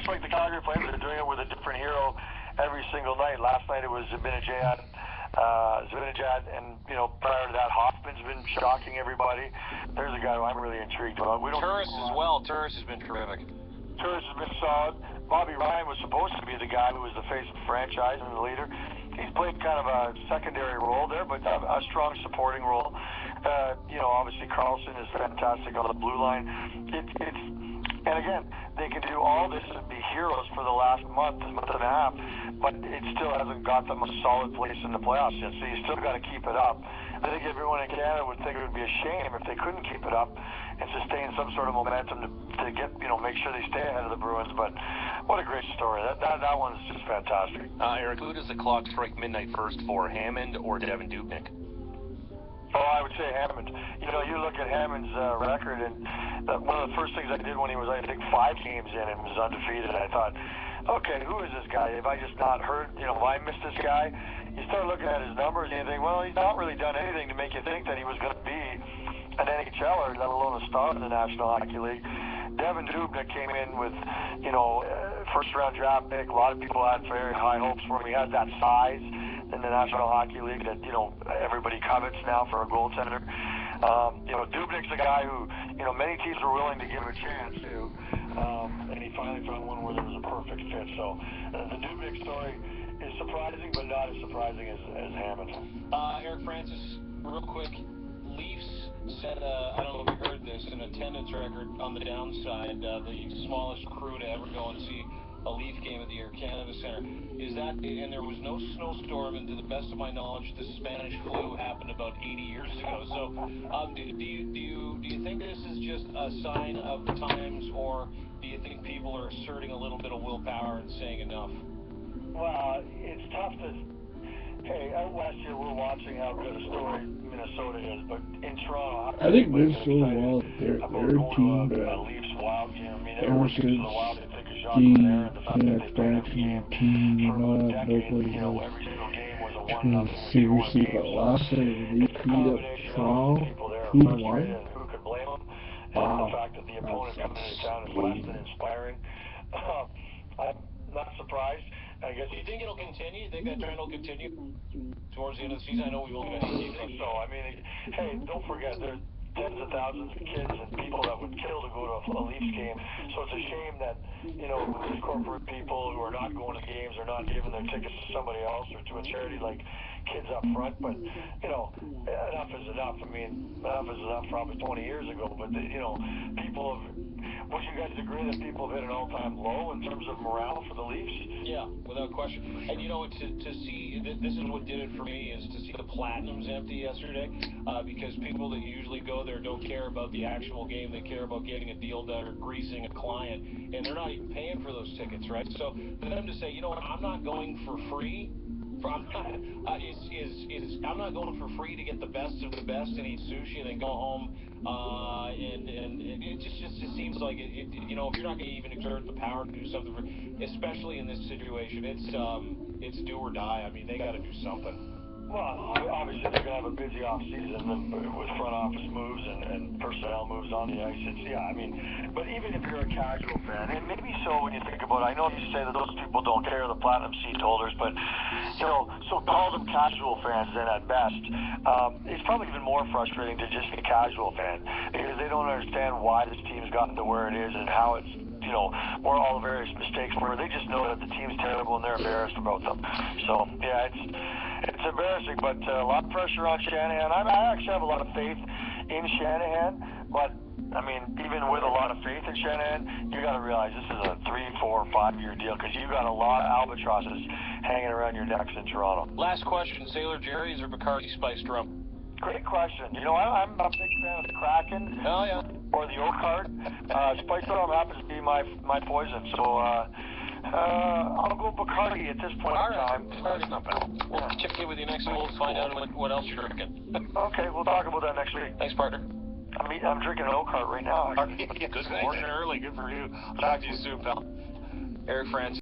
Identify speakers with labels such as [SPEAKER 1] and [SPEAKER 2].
[SPEAKER 1] much like the Calgary Flames, they're doing it with a different hero every single night. Last night it was Zibanejad, and prior to that, Hoffman's been shocking everybody. There's a guy who I'm really intrigued about.
[SPEAKER 2] Turris as well. Turris has been terrific.
[SPEAKER 1] Turris has been solid. Bobby Ryan was supposed to be the guy who was the face of the franchise and the leader. He's played kind of a secondary role there, but a strong supporting role. Obviously Carlson is fantastic on the blue line. And again, they can do all this and be heroes for the last month and a half, but it still hasn't got them a solid place in the playoffs yet. So you still got to keep it up. I think everyone in Canada would think it would be a shame if they couldn't keep it up and sustain some sort of momentum to get, make sure they stay ahead of the Bruins. But what a great story. That one's just fantastic.
[SPEAKER 2] Eric, who does the clock strike midnight first for, Hammond or Devin Dubnyk?
[SPEAKER 1] Oh, I would say Hammond. You look at Hammond's record, and one of the first things I did when he was, I think, 5 games in and was undefeated, I thought, okay, who is this guy? Have I just not heard, have I missed this guy? You start looking at his numbers and you think, well, he's not really done anything to make you think that he was going to be an NHLer, let alone a star in the National Hockey League. Devin Dubnyk came in with, first-round draft pick. A lot of people had very high hopes for him. He has that size in the National Hockey League that, everybody covets now for a goaltender. Dubnyk's a guy who, many teams were willing to give him a chance to, and he finally found one where there was a perfect fit. So the Dubnyk story is surprising, but not as surprising as Hammond.
[SPEAKER 3] Eric Francis, real quick, Leafs set, I don't know if you heard this, an attendance record on the downside, the smallest crew to ever go and see a Leaf game at the Air Canada Center. Is that, and there was no snowstorm, and to the best of my knowledge, the Spanish flu happened about 80 years ago. So, do you think this is just a sign of the times, or do you think people are asserting a little bit of willpower and saying enough?
[SPEAKER 1] Well, it's tough to. Hey, out west here, we're watching how good a story Minnesota is, but in Toronto,
[SPEAKER 4] I think Minnesota, their team,
[SPEAKER 1] Leafs Wild game. I mean,
[SPEAKER 4] ever since the expansion team, nobody seriously, but last night when they beat up Toronto, 2-1.
[SPEAKER 1] Wow, the fact that the opponent coming into town is less than inspiring. I'm not surprised. I guess.
[SPEAKER 3] Do you think it'll continue? You think that trend will continue towards the end of the season? I know we will. I
[SPEAKER 1] think so. I mean, hey, don't forget, there's tens of thousands of kids and people that would kill to go to a Leafs game. So it's a shame that, these corporate people who are not going to the games are not giving their tickets to somebody else or to a charity like Kids Up Front. But, enough is enough. I mean, enough is enough probably 20 years ago. But, people have... Would you guys agree that people have hit an all-time low in terms of morale for the Leafs?
[SPEAKER 3] Yeah, without question. And to see, this is what did it for me, is to see the Platinums empty yesterday, because people that usually go there don't care about the actual game. They care about getting a deal done or greasing a client, and they're not even paying for those tickets, right? So for them to say, you know what, I'm not going for free. I'm not going for free to get the best of the best and eat sushi and then go home. And it just seems like if you're not going to even exert the power to do something, especially in this situation, it's do or die. I mean, they got to do something.
[SPEAKER 1] Well, obviously they're going to have a busy off-season with front office moves and personnel moves on the ice. But even if you're a casual fan, and maybe so when you think about it, I know you say that those people don't care, the platinum seat holders, but, so call them casual fans then at best. It's probably even more frustrating to just be a casual fan because they don't understand why this team's gotten to where it is and how it's, where all the various mistakes were. They just know that the team's terrible and they're embarrassed about them. So, yeah, it's embarrassing, but a lot of pressure on Shanahan. I actually have a lot of faith in Shanahan, but, even with a lot of faith in Shanahan, you got to realize this is a 3, 4, 5-year deal because you got a lot of albatrosses hanging around your necks in Toronto.
[SPEAKER 3] Last question, Sailor Jerry's or Bacardi spiced rum?
[SPEAKER 1] Great question. I'm a big fan of the Kraken.
[SPEAKER 3] Oh, yeah.
[SPEAKER 1] Or the Oak Heart. Spiced rum happens to be my poison, so I'll go Bacardi at this point in time.
[SPEAKER 3] Bacardi's not bad. We'll check in with you next week. We'll find out what else you're drinking.
[SPEAKER 1] Okay, we'll talk about that next week.
[SPEAKER 3] Thanks, partner.
[SPEAKER 1] I'm drinking an Oak Heart right now.
[SPEAKER 3] Good morning early. Good for you. Talk to you soon, pal. Eric Francis.